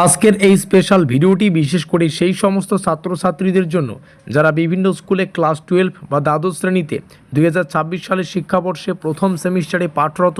আজকের এই স্পেশাল ভিডিওটি বিশেষ করে সেই সমস্ত ছাত্রছাত্রীদের জন্য যারা বিভিন্ন স্কুলে ক্লাস 12 বা দ্বাদশ শ্রেণীতে 2026 সালের শিক্ষাবর্ষে প্রথম সেমিস্টারে পাঠরত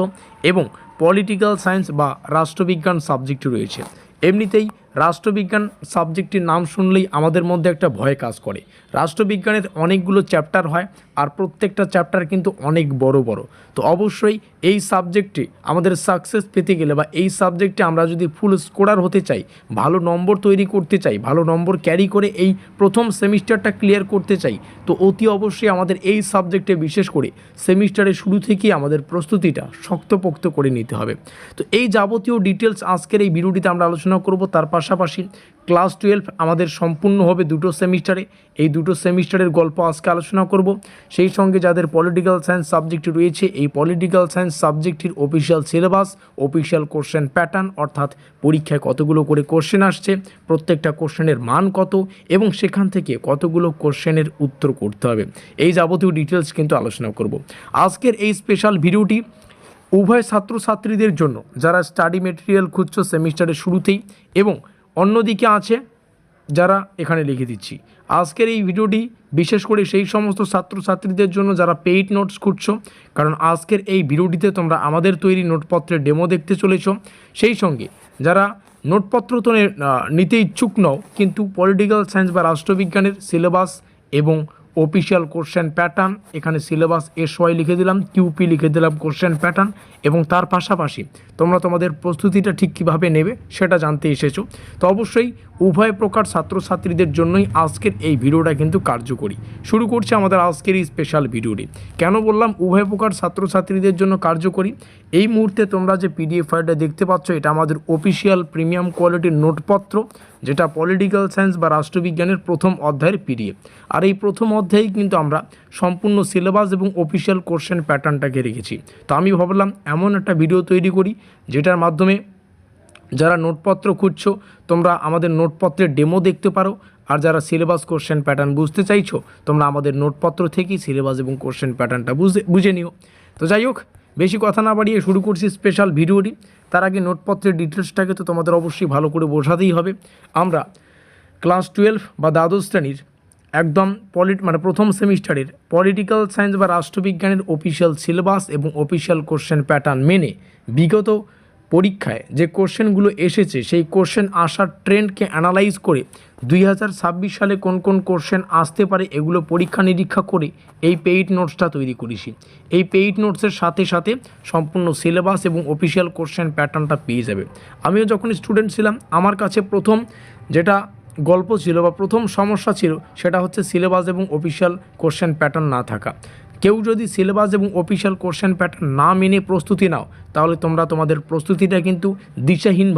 এবং পলিটিক্যাল সায়েন্স বা রাষ্ট্রবিজ্ঞান সাবজেক্টটি রয়েছে। এমনিতেই রাষ্ট্রবিজ্ঞান সাবজেক্টটির নাম শুনলেই আমাদের মধ্যে একটা ভয় কাজ করে। রাষ্ট্রবিজ্ঞানের অনেকগুলো চ্যাপ্টার হয় আর প্রত্যেকটা চ্যাপ্টার কিন্তু অনেক বড় বড়। তো অবশ্যই এই সাবজেক্টে আমাদের সাকসেস পেতে গেলে বা এই সাবজেক্টে আমরা যদি ফুল স্কোরার হতে চাই, ভালো নম্বর তৈরি করতে চাই, ভালো নম্বর ক্যারি করে এই প্রথম সেমিস্টারটা ক্লিয়ার করতে চাই, তো অতি অবশ্যই আমাদের এই সাবজেক্টে বিশেষ করে সেমিস্টারের শুরু থেকেই আমাদের প্রস্তুতিটা শক্তপোক্ত করে নিতে হবে। তো এই যাবতীয় ডিটেলস আজকের এই ভিডিওটিতে আমরা আলোচনা করব। তার পাশাপাশি ক্লাস 12 আমাদের সম্পূর্ণ হবে দুটো সেমিস্টারে, এই দুটো সেমিস্টারের গল্প আজকে আলোচনা করব। সেই সঙ্গে যাদের পলিটিক্যাল সায়েন্স সাবজেক্টটি রয়েছে, এই পলিটিক্যাল সায়েন্স সাবজেক্টটির official syllabus, official question pattern, অর্থাৎ পরীক্ষায় কতগুলো করে কোশ্চেন আসছে, প্রত্যেকটা কোশ্চেনের মান কত এবং সেখান থেকে কতগুলো কোশ্চেনের উত্তর করতে হবে, এই যাবতীয় ডিটেলস কিন্তু আলোচনা করব আজকের এই স্পেশাল ভিডিওটি। উভয় ছাত্রছাত্রীদের জন্য যারা স্টাডি মেটেরিয়াল খুঁজছো সেমিস্টারের শুরুতেই, এবং অন্যদিকে আছে যারা এখানে লিখে দিচ্ছি। আজকের এই ভিডিওটি বিশেষ করে সেই সমস্ত ছাত্রছাত্রীদের জন্য যারা পেইড নোটস খুঁজছো, কারণ আজকের এই ভিডিওটিতে তোমরা আমাদের তৈরি নোটপত্রের ডেমো দেখতে চলেছো। সেই সঙ্গে যারা নোটপত্র তো নিতে ইচ্ছুক নও, কিন্তু পলিটিক্যাল সায়েন্স বা রাষ্ট্রবিজ্ঞানের সিলেবাস এবং অফিসিয়াল কোশ্চেন প্যাটার্ন, এখানে সিলেবাস SY লিখে দিলাম, QP লিখে দিলাম কোশ্চেন প্যাটার্ন, এবং তার পাশাপাশি তোমরা তোমাদের প্রস্তুতিটা ঠিক কীভাবে নেবে সেটা জানতে এসেছো, তো অবশ্যই উভয় প্রকার ছাত্রছাত্রীদের জন্যই আজকের এই ভিডিওটা কিন্তু কার্যকরী। শুরু করছে আমাদের আজকের এই স্পেশাল ভিডিওটি। কেন বললাম উভয় প্রকার ছাত্রছাত্রীদের জন্য কার্যকরী? এই মুহূর্তে তোমরা যে PDF ফাইলটা দেখতে পাচ্ছ, এটা আমাদের অফিসিয়াল প্রিমিয়াম কোয়ালিটির নোটপত্র, যেটা পলিটিক্যাল সায়েন্স বা রাষ্ট্রবিজ্ঞানের প্রথম অধ্যায়ের PDF। আর এই প্রথম অধ্যায়েই কিন্তু আমরা সম্পূর্ণ সিলেবাস এবং অফিসিয়াল কোশ্চেন প্যাটার্নটাকে রেখেছি। তো আমি ভাবলাম এমন একটা ভিডিও তৈরি করি যেটার মাধ্যমে যারা নোটপত্র খুঁজছো তোমরা আমাদের নোটপত্রের ডেমো দেখতে পারো, আর যারা সিলেবাস কোশ্চেন প্যাটার্ন বুঝতে চাইছো তোমরা আমাদের নোটপত্র থেকেই সিলেবাস এবং কোশ্চেন প্যাটার্নটা বুঝে নিও। তো যাই হোক, বেশি কথা না বাড়িয়ে শুরু করছি স্পেশাল ভিডিওটি। তার আগে নোটপত্রের ডিটেলসটাকে তো তোমাদের অবশ্যই ভালো করে বোঝাতেই হবে। আমরা ক্লাস 12 বা দ্বাদশ শ্রেণীর একদম প্রথম সেমিস্টারের পলিটিক্যাল সায়েন্স বা রাষ্ট্রবিজ্ঞানের অফিসিয়াল সিলেবাস এবং অফিসিয়াল কোশ্চেন প্যাটার্ন মেনে বিগত পরীক্ষায় যে কোশ্চেনগুলো এসেছে সেই কোশ্চেন আসার ট্রেন্ডকে অ্যানালাইজ করে 2026 সালে কোন কোন কোশ্চেন আসতে পারে এগুলো পরীক্ষা নিরীক্ষা করে এই পেইড নোটসটা তৈরি করেছি। এই পেইড নোটসের সাথে সাথে সম্পূর্ণ সিলেবাস এবং অফিসিয়াল কোশ্চেন প্যাটার্নটা পেয়ে যাবে। আমিও যখন স্টুডেন্ট ছিলাম, আমার কাছে প্রথম যেটা গল্প ছিল বা প্রথম সমস্যা ছিল সেটা হচ্ছে সিলেবাস এবং অফিসিয়াল কোশ্চেন প্যাটার্ন না থাকা। কেউ যদি সিলেবাস এবং অফিসিয়াল কোশ্চেন প্যাটার্ন না মেনে প্রস্তুতি নাও, তাহলে তোমরা তোমাদের প্রস্তুতিটা কিন্তু দিশাহীন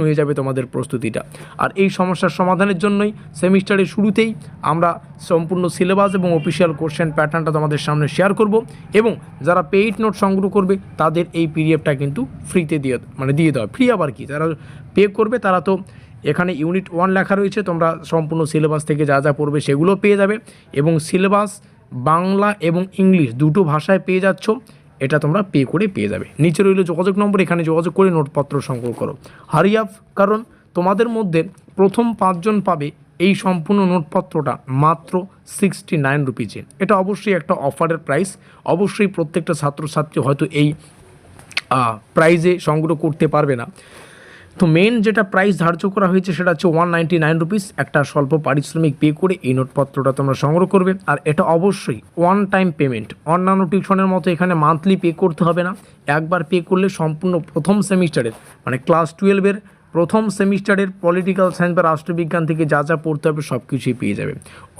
হয়ে যাবে তোমাদের প্রস্তুতিটা। আর এই সমস্যার সমাধানের জন্যই সেমিস্টারের শুরুতেই আমরা সম্পূর্ণ সিলেবাস এবং অফিসিয়াল কোশ্চেন প্যাটার্নটা তোমাদের সামনে শেয়ার করব, এবং যারা পেইড নোট সংগ্রহ করবে তাদের এই PDFটা কিন্তু ফ্রিতে দিয়ে দেওয়া। ফ্রি আবার কি, যারা পে করবে তারা তো এখানে ইউনিট 1 লেখা রয়েছে, তোমরা সম্পূর্ণ সিলেবাস থেকে যা যা পড়বে সেগুলো পেয়ে যাবে, এবং সিলেবাস বাংলা এবং ইংলিশ দুটো ভাষায় পেয়ে যাচ্ছ, এটা তোমরা পে করে পেয়ে যাবে। নিচে রইল যোগাযোগ নম্বর, এখানে যোগাযোগ করে নোটপত্র সংগ্রহ করো। হারি আপ, কারণ তোমাদের মধ্যে প্রথম 5 জন পাবে এই সম্পূর্ণ নোটপত্রটা মাত্র 69 রুপিজে। এটা অবশ্যই একটা অফারের প্রাইস। অবশ্যই প্রত্যেকটা ছাত্রছাত্রী হয়তো এই প্রাইজে সংগ্রহ করতে পারবে না। তো মেন যেটা প্রাইস ধার্য করা হয়েছে সেটা হচ্ছে 199 রুপিস। একটা স্বল্প পারিশ্রমিক পে করে এই নোটপত্রটা তোমরা সংগ্রহ করবে, আর এটা অবশ্যই ওয়ান টাইম পেমেন্ট। অন্যান্য টিউশনের মতো এখানে মান্থলি পে করতে হবে না, একবার পে করলে সম্পূর্ণ প্রথম সেমিস্টারের ক্লাস 12-এর প্রথম সেমিস্টারের পলিটিক্যাল সায়েন্স বা রাষ্ট্রবিজ্ঞান থেকে যা যা পড়তে হবে সব কিছুই পেয়ে যাবে।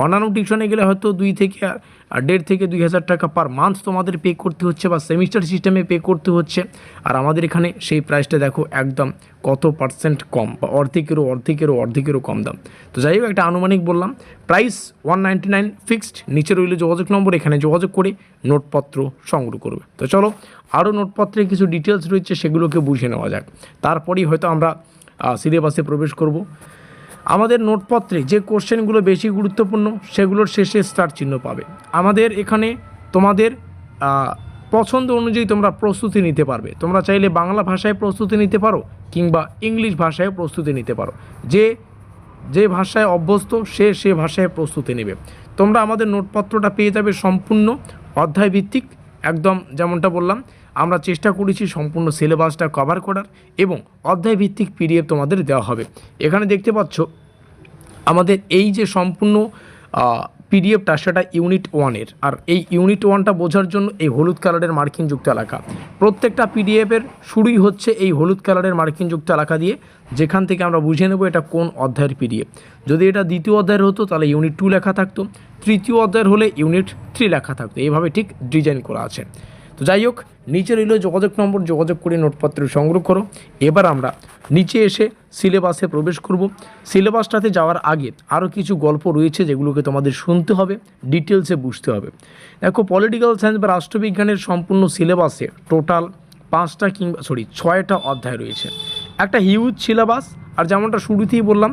অন্যান্য টিউশনে গেলে হয়তো 1.5 থেকে 2,000 টাকা পার মান্থ তোমাদের পে করতে হচ্ছে বা সেমিস্টার সিস্টেমে পে করতে হচ্ছে। আর আমাদের এখানে সেই প্রাইসটা দেখো একদম কত পার্সেন্ট কম, বা অর্ধেকেরও কম দাম। তো যাই হোক, একটা আনুমানিক বললাম। Price 199 fixed. নিচে রইল যোগাযোগ নম্বর, এখানে যোগাযোগ করে নোটপত্র সংগ্রহ করবে। তো চলো, আরও নোটপত্রে কিছু ডিটেলস রয়েছে সেগুলোকে বুঝে নেওয়া যাক, তারপরেই হয়তো আমরা সিলেবাসে প্রবেশ করব। আমাদের নোটপত্রে যে কোশ্চেনগুলো বেশি গুরুত্বপূর্ণ সেগুলোর শেষে স্টার চিহ্ন পাবে। আমাদের এখানে তোমাদের পছন্দ অনুযায়ী তোমরা প্রস্তুতি নিতে পারবে। তোমরা চাইলে বাংলা ভাষায় প্রস্তুতি নিতে পারো কিংবা ইংলিশ ভাষায় প্রস্তুতি নিতে পারো। যে ভাষায় অভ্যস্ত সে ভাষায় প্রস্তুতি নেবে। তোমরা আমাদের নোটপত্রটা পেয়ে যাবে সম্পূর্ণ অধ্যায় ভিত্তিক, একদম যেমনটা বললাম আমরা চেষ্টা করেছি সম্পূর্ণ সিলেবাসটা কভার করার, এবং অধ্যায় ভিত্তিক পিডিএফ তোমাদের দেওয়া হবে। এখানে দেখতে পাচ্ছ আমাদের এই যে সম্পূর্ণ পিডিএফটা সেটা ইউনিট 1-এর, আর এই ইউনিট 1টা বোঝার জন্য এই হলুদ কালারের মার্কিনযুক্ত এলাকা, প্রত্যেকটা পিডিএফের শুরুই হচ্ছে এই হলুদ কালারের মার্কিনযুক্ত এলাকা দিয়ে, যেখান থেকে আমরা বুঝে নেব এটা কোন অধ্যায়ের পিডিএফ। যদি এটা দ্বিতীয় অধ্যায়ের হতো তাহলে ইউনিট 2 লেখা থাকতো, তৃতীয় অধ্যায়ের হলে ইউনিট 3 লেখা থাকতো। এইভাবে ঠিক ডিজাইন করা আছে। তো যাই হোক, নিচে রইল যোগাযোগ নম্বর, যোগাযোগ করে নোটপত্র সংগ্রহ করো। এবার আমরা নিচে এসে সিলেবাসে প্রবেশ করব। সিলেবাসটাতে যাওয়ার আগে আরও কিছু গল্প রয়েছে যেগুলোকে তোমাদের শুনতে হবে, ডিটেলসে বুঝতে হবে। দেখো, পলিটিক্যাল সায়েন্স বা রাষ্ট্রবিজ্ঞানের সম্পূর্ণ সিলেবাসে টোটাল 6টা অধ্যায় রয়েছে। একটা হিউজ সিলেবাস, আর যেমনটা শুরুতেই বললাম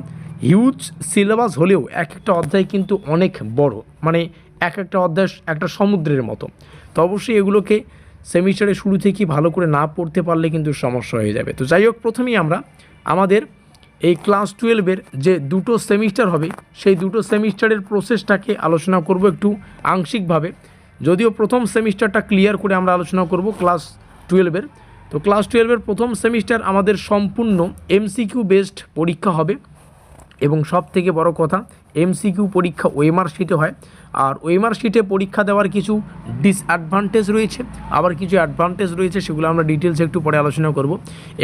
হিউজ সিলেবাস হলেও এক একটা অধ্যায় কিন্তু অনেক বড়, মানে এক একটা অধ্যায় একটা সমুদ্রের মতো। তো অবশ্যই এগুলোকে সেমিস্টারের শুরু থেকে ভালো করে না পড়তে পারলে কিন্তু সমস্যা হয়ে যাবে। তো যাই হোক, প্রথমেই আমরা আমাদের এই ক্লাস 12-এর যে দুটো সেমিস্টার হবে সেই দুটো সেমিস্টারের প্রসেসটাকে আলোচনা করব একটু আংশিকভাবে, যদিও প্রথম সেমিস্টারটা ক্লিয়ার করে আমরা আলোচনা করব ক্লাস 12-এর। তো ক্লাস 12-এর প্রথম সেমিস্টার আমাদের সম্পূর্ণ এমসিকিউ বেসড পরীক্ষা হবে, এবং সব থেকে বড় কথা এমসিকিউ পরীক্ষা ওএমআর শিটে হয়। আর ওএমআর শিটে পরীক্ষা দেওয়ার কিছু ডিসঅ্যাডভান্টেজ রয়েছে, আবার কিছু অ্যাডভান্টেজ রয়েছে, সেগুলো আমরা ডিটেলস একটু পরে আলোচনা করব।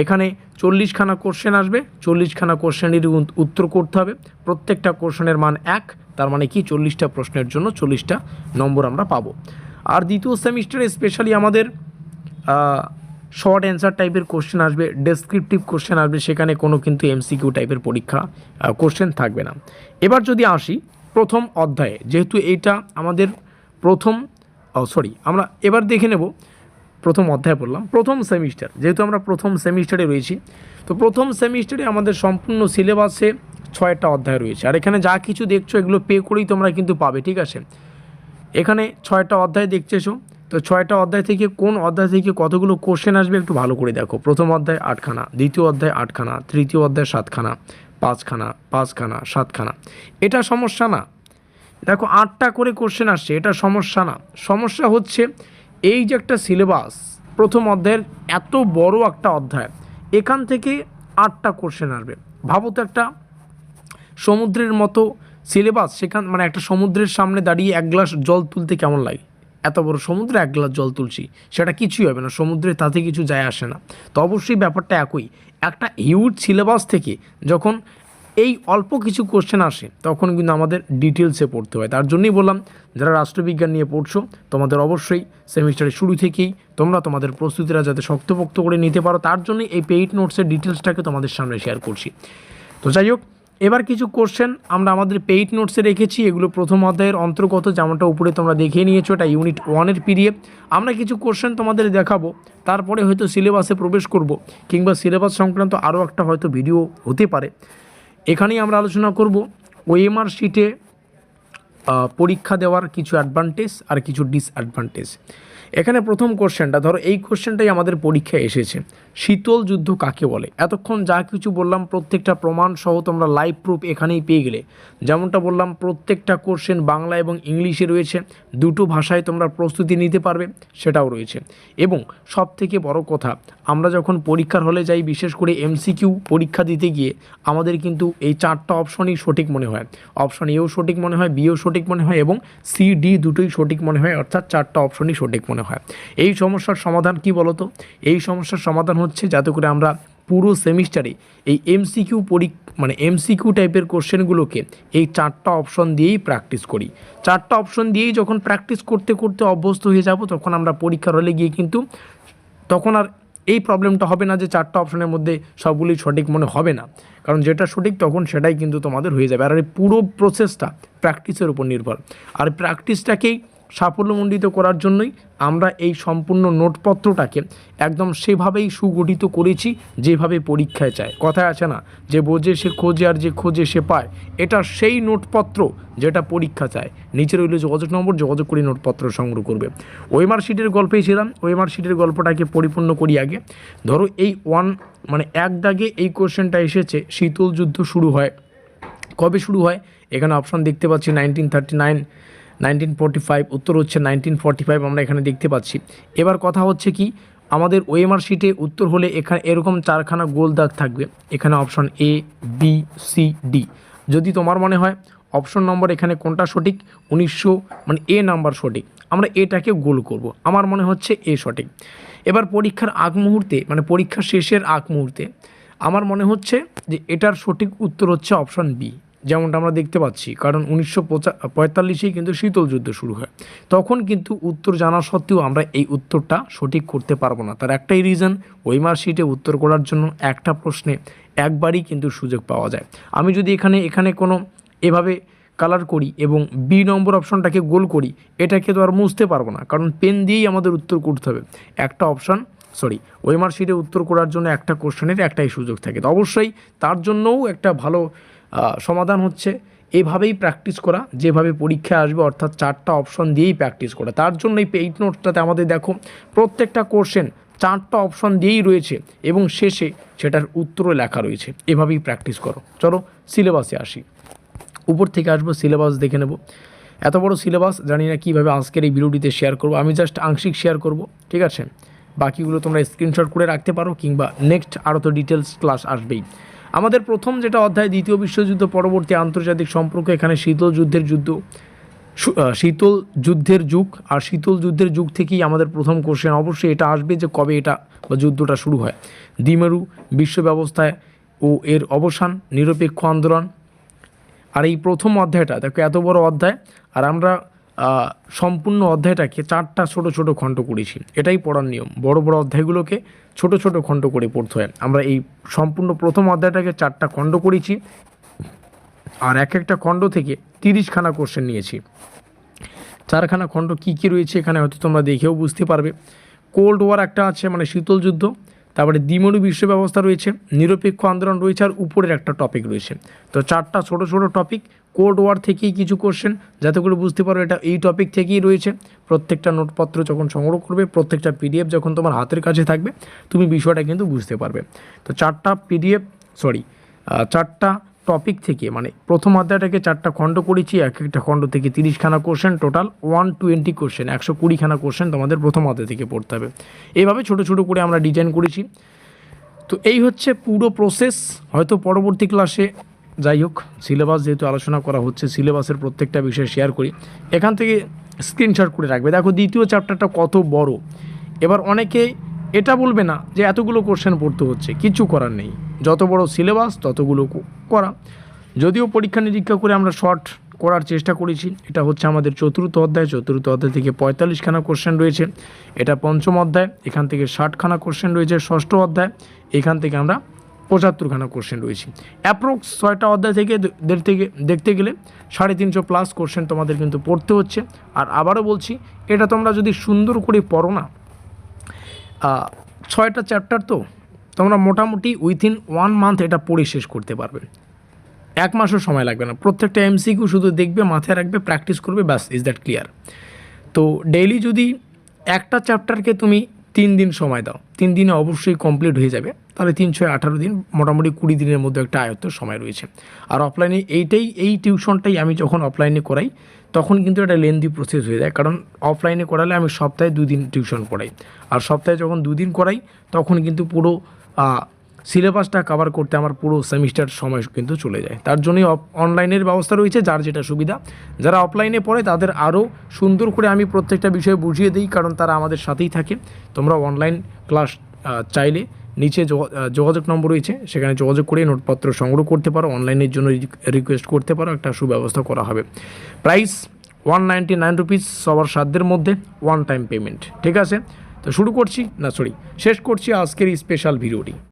এখানে 40খানা কোশ্চেন আসবে, 40খানা কোশ্চেনের উত্তর করতে হবে। প্রত্যেকটা কোশ্চেনের মান 1, তার মানে কি 40টা প্রশ্নের জন্য 40টা নম্বর আমরা পাবো। আর দ্বিতীয় সেমিস্টারে স্পেশালি আমাদের শর্ট অ্যান্সার টাইপের কোশ্চেন আসবে, ডেসক্রিপটিভ কোশ্চেন আসবে, সেখানে কোনো কিন্তু এমসিকিউ টাইপের পরীক্ষা কোশ্চেন থাকবে না। এবার যদি আসি প্রথম অধ্যায়ে, যেহেতু এইটা আমাদের আমরা এবার দেখে নেব প্রথম অধ্যায় বললাম প্রথম সেমিস্টার, যেহেতু আমরা প্রথম সেমিস্টারে রয়েছি। তো প্রথম সেমিস্টারে আমাদের সম্পূর্ণ সিলেবাসে 6টা অধ্যায় রয়েছে, আর এখানে যা কিছু দেখছো এগুলো পে করেই তোমরা কিন্তু পাবে, ঠিক আছে। এখানে 6টা অধ্যায় দেখতেছো, তো 6টা অধ্যায় থেকে কোন অধ্যায় থেকে কতগুলো কোশ্চেন আসবে একটু ভালো করে দেখো। প্রথম অধ্যায় 8খানা, দ্বিতীয় অধ্যায় 8খানা, তৃতীয় অধ্যায় 7খানা, 5খানা, 5খানা, 7খানা। এটা সমস্যা না। দেখো 8টা করে কোশ্চেন আসছে, এটা সমস্যা না। সমস্যা হচ্ছে এই যে একটা সিলেবাস, প্রথম অধ্যায়ের এত বড় একটা অধ্যায়, এখান থেকে 8টা কোশ্চেন আসবে। ভাবো তো একটা সমুদ্রের মতো সিলেবাস, সেখান মানে একটা সমুদ্রের সামনে দাঁড়িয়ে 1 গ্লাস জল তুলতে কেমন লাগে? এত বড় সমুদ্রে 1 গ্লাস জল তুলছি, সেটা কিছুই হবে না, সমুদ্রে তাতে কিছু যায় আসে না। তো অবশ্যই ব্যাপারটা একই। একটা হিউজ সিলেবাস থেকে যখন এই অল্প কিছু কোশ্চেন আসে তখন কিন্তু আমাদের ডিটেলসে পড়তে হয়। তার জন্যই বললাম, যারা রাষ্ট্রবিজ্ঞান নিয়ে পড়ছো তোমাদের অবশ্যই সেমিস্টারের শুরু থেকেই তোমরা তোমাদের প্রস্তুতিটা যাতে শক্তপোক্ত করে নিতে পারো, তার জন্যই এই পেইড নোটসের ডিটেলসটাকে তোমাদের সামনে শেয়ার করছি। তো যাই হোক, এবার কিছু কোশ্চেন আমরা আমাদের পেইড নোটসে রেখেছি, এগুলো প্রথম অধ্যায়ের অন্তর্গত, যেমনটা উপরে তোমরা দেখে নিয়েছো, এটা ইউনিট 1-এর পিডিএফ। আমরা কিছু কোশ্চেন তোমাদের দেখাবো, তারপরে হয়তো সিলেবাসে প্রবেশ করব, কিংবা সিলেবাস সংক্রান্ত আরও একটা হয়তো ভিডিও হতে পারে। এখানেই আমরা আলোচনা করব ওএমআর শিটে পরীক্ষা দেওয়ার কিছু অ্যাডভান্টেজ আর কিছু ডিসঅ্যাডভান্টেজ। এখানে প্রথম কোশ্চেনটা ধরো, এই কোশ্চেনটাই আমাদের পরীক্ষায় এসেছে, শীতল যুদ্ধ কাকে বলে? এতক্ষণ যা কিছু বললাম প্রত্যেকটা প্রমাণ সহ তোমরা লাইভ প্রুফ এখানেই পেয়ে গেলে। যেমনটা বললাম, প্রত্যেকটা কোশ্চেন বাংলা এবং ইংলিশে রয়েছে, দুটো ভাষায় তোমরা প্রস্তুতি নিতে পারবে সেটাও রয়েছে। এবং সব থেকে বড় কথা, আমরা যখন পরীক্ষার হলে যাই, বিশেষ করে এমসিকিউ পরীক্ষা দিতে গিয়ে আমাদের কিন্তু এই 4টা অপশনই সঠিক মনে হয়। অপশন এও সঠিক মনে হয়, বিও সঠিক মনে হয়, এবং সি ডি দুটোই সঠিক মনে হয়, অর্থাৎ 4টা অপশনই সঠিক মনে হয়। এই সমস্যার সমাধান কি বলতো? এই সমস্যার সমাধান হচ্ছে যাতে করে আমরা পুরো সেমিস্টারে এই এমসিকিউ টাইপের কোশ্চেনগুলোকে এই 4টা অপশন দিয়েই প্র্যাকটিস করি। 4টা অপশন দিয়েই যখন প্র্যাকটিস করতে করতে অভ্যস্ত হয়ে যাব, তখন আমরা পরীক্ষার হলে গিয়ে কিন্তু তখন আর এই প্রবলেমটা হবে না যে 4টা অপশনের মধ্যে সবগুলোই সঠিক মনে হবে না, কারণ যেটা সঠিক তখন সেটাই কিন্তু তোমাদের হয়ে যাবে। আর এই পুরো প্রসেসটা প্র্যাকটিসের উপর নির্ভর, আর প্র্যাকটিসটাকেই সাফল্যমণ্ডিত করার জন্যই আমরা এই সম্পূর্ণ নোটপত্রটাকে একদম সেভাবেই সুগঠিত করেছি যেভাবে পরীক্ষায় চায়। কথায় আছে না যে বোঝে সে খোঁজে আর যে খোঁজে সে পায়, এটা সেই নোটপত্র যেটা পরীক্ষা চায়। নিচে রইল যোগাযোগ নম্বর, যোগাযোগ করে নোটপত্র সংগ্রহ করবে। ওএমআর শিটের গল্পেই ছিলাম, ওএমআর শিটের গল্পটাকে পরিপূর্ণ করি আগে। ধরো এই এক দাগে এই কোশ্চেনটা এসেছে, শীতল যুদ্ধ শুরু হয় কবে শুরু হয়, এখানে অপশন দেখতে পাচ্ছি 1939, 1945, উত্তর হচ্ছে 1945 আমরা এখানে দেখতে পাচ্ছি। এবার কথা হচ্ছে কি, আমাদের ওএমআর শিটে উত্তর হলে এখানে এরকম 4খানা গোল দাগ থাকবে, এখানে option A, B, C, D. যদি তোমার মনে হয় অপশন নম্বর এখানে কোনটা সঠিক, 1900 এ নাম্বার সঠিক, আমরা এটাকে গোল করব। আমার মনে হচ্ছে এ সঠিক। এবার পরীক্ষার আগ মুহূর্তে পরীক্ষা শেষের আগ মুহূর্তে আমার মনে হচ্ছে যে এটার সঠিক উত্তর হচ্ছে অপশন বি, যেমনটা আমরা দেখতে পাচ্ছি। কারণ 1945-এই কিন্তু শীতল যুদ্ধ শুরু হয়। তখন কিন্তু উত্তর জানা সত্ত্বেও আমরা এই উত্তরটা সঠিক করতে পারবো না। তার একটাই রিজন, ওএমআর শিটে উত্তর করার জন্য একটা প্রশ্নে একবারই কিন্তু সুযোগ পাওয়া যায়। আমি যদি এখানে কোনো এভাবে কালার করি এবং বি নম্বর অপশনটাকে গোল করি, এটাকে তো আর মুছতে পারবো না, কারণ পেন দিয়েই আমাদের উত্তর করতে হবে। একটা ওএমআর শিটে উত্তর করার জন্য একটা কোশ্চেনের একটাই সুযোগ থাকে। তো অবশ্যই তার জন্যও একটা ভালো সমাধান হচ্ছে এভাবেই প্র্যাকটিস করা, যেভাবে পরীক্ষায় আসবে, অর্থাৎ 4টা অপশন দিয়েই প্র্যাকটিস করা। তার জন্য এই পেইড নোটসটাতে আমাদের দেখো প্রত্যেকটা কোশ্চেন 4টা অপশন দিয়েই রয়েছে এবং শেষে সেটার উত্তরও লেখা রয়েছে। এভাবেই প্র্যাকটিস করো। চলো সিলেবাসে আসি, উপর থেকে আসবো, সিলেবাস দেখে নেব। এত বড় সিলেবাস জানি না কীভাবে আজকের এই ভিডিওটিতে শেয়ার করব, আমি জাস্ট আংশিক শেয়ার করব, ঠিক আছে। বাকিগুলো তোমরা স্ক্রিনশট করে রাখতে পারো, কিংবা নেক্সট আরও তো ডিটেলস ক্লাস আসবেই। আমাদের প্রথম যেটা অধ্যায়, দ্বিতীয় বিশ্বযুদ্ধ পরবর্তী আন্তর্জাতিক সম্পর্ক, এখানে শীতল যুদ্ধের যুগ, আর শীতল যুদ্ধের যুগ থেকেই আমাদের প্রথম কোশ্চেন অবশ্যই এটা আসবে যে কবে এটা বা যুদ্ধটা শুরু হয়। দ্বিমেরু বিশ্ব ব্যবস্থায় ও এর অবসান, নিরপেক্ষ আন্দোলন। আর এই প্রথম অধ্যায়টা দেখো এত বড় অধ্যায়, আর আমরা সম্পূর্ণ অধ্যায়টাকে 4টা ছোট ছোট খণ্ড করেছি। এটাই পড়ার নিয়ম, বড় বড় অধ্যায়গুলোকে ছোট ছোট খণ্ড করে পড়তে হয়। আমরা এই সম্পূর্ণ প্রথম অধ্যায়টাকে 4টা খণ্ড করেছি, আর এক একটা খণ্ড থেকে 30খানা কোশ্চেন নিয়েছি। 4খানা খণ্ড কী কী রয়েছে এখানে হয়তো তোমরা দেখেও বুঝতে পারবে। কোল্ড ওয়ার একটা আছে, শীতল যুদ্ধ, তারপরে দ্বিমেরু বিশ্ব ব্যবস্থা রয়েছে, নিরপেক্ষ আন্দোলন রয়েছে, আর উপরের একটা টপিক রয়েছে। তো 4টা ছোট ছোট টপিক, কোল্ড ওয়ার থেকেই কিছু কোশ্চেন, যাতে করে বুঝতে পারো এটা এই টপিক থেকেই রয়েছে। প্রত্যেকটা নোটপত্র যখন সংগ্রহ করবে, প্রত্যেকটা পিডিএফ যখন তোমার হাতের কাছে থাকবে, তুমি বিষয়টা কিন্তু বুঝতে পারবে। তো 4টা টপিক থেকে প্রথম অধ্যায়টাকে 4টা খণ্ড করেছি, এক একটা খণ্ড থেকে 30খানা কোশ্চেন, টোটাল 120 কোশ্চেন, 120খানা কোশ্চেন তোমাদের প্রথম অধ্যায় থেকে পড়তে হবে। এইভাবে ছোটো ছোটো করে আমরা ডিজাইন করেছি। তো এই হচ্ছে পুরো প্রসেস। হয়তো পরবর্তী ক্লাসে, যাই হোক, সিলেবাস যেহেতু আলোচনা করা হচ্ছে, সিলেবাসের প্রত্যেকটা বিষয় শেয়ার করি, এখান থেকে স্ক্রিনশট করে রাখবে। দেখো দ্বিতীয় চ্যাপ্টারটা কত বড়। এবার অনেকে এটা বলবে না যে এতগুলো কোশ্চেন পড়তে হচ্ছে, কিছু করার নেই, যত বড় সিলেবাস ততগুলো করা। যদিও পরীক্ষা নিরীক্ষা করে আমরা শর্ট করার চেষ্টা করেছি। এটা হচ্ছে আমাদের চতুর্থ অধ্যায় থেকে 45খানা কোশ্চেন রয়েছে। এটা পঞ্চম অধ্যায়, এখান থেকে 60খানা কোশ্চেন রয়েছে। ষষ্ঠ অধ্যায়, এখান থেকে আমরা 75খানা কোশ্চেন রয়েছে। অ্যাপ্রক্স 6টা অধ্যায় থেকে দেখতে গেলে 350+ কোশ্চেন তোমাদের কিন্তু পড়তে হচ্ছে। আর আবারও বলছি, এটা তোমরা যদি সুন্দর করে পড়ো না, 6টা চ্যাপ্টার, তো তোমরা মোটামুটি উইথিন 1 মান্থ এটা পড়ে শেষ করতে পারবে। 1 মাসও সময় লাগবে না। প্রত্যেকটা এমসিকিউ শুধু দেখবে, মাথায় রাখবে, প্র্যাকটিস করবে, ব্যাস, ইজ দ্যাট ক্লিয়ার। তো ডেইলি যদি একটা চ্যাপ্টারকে তুমি 3 দিন সময় দাও, 3 দিনে অবশ্যই কমপ্লিট হয়ে যাবে। তাহলে 3 6 18 দিন, মোটামুটি 20 দিনের মধ্যে একটা আয়ত্ত সময় রয়েছে। আর অফলাইনে এই টিউশনটাই আমি যখন অফলাইনে করাই, তখন কিন্তু এটা লেন্দি প্রসেস হয়ে যায়। কারণ অফলাইনে করালে আমি সপ্তাহে 2 দিন টিউশন পড়াই, আর সপ্তাহে যখন 2 দিন করাই, তখন কিন্তু পুরো সিলেবাসটা কভার করতে আমার পুরো সেমিস্টার সময় কিন্তু চলে যায়। তার জন্যই অনলাইনের ব্যবস্থা রয়েছে, যার যেটা সুবিধা। যারা অফলাইনে পড়ে তাদের আরও সুন্দর করে আমি প্রত্যেকটা বিষয় বুঝিয়ে দিই, কারণ তারা আমাদের সাথেই থাকে। তোমরা অনলাইন ক্লাস চাইলে নিচে যোগাযোগ নম্বর রয়েছে, সেখানে যোগাযোগ করে নোটপত্র সংগ্রহ করতে পারো, অনলাইনের জন্য রিকোয়েস্ট করতে পারো, একটা সুব্যবস্থা করা হবে। প্রাইস 199 রুপিস, সবার সাধ্যের মধ্যে, 1 টাইম পেমেন্ট, ঠিক আছে। তো শেষ করছি আজকের এই স্পেশাল ভিডিওটি।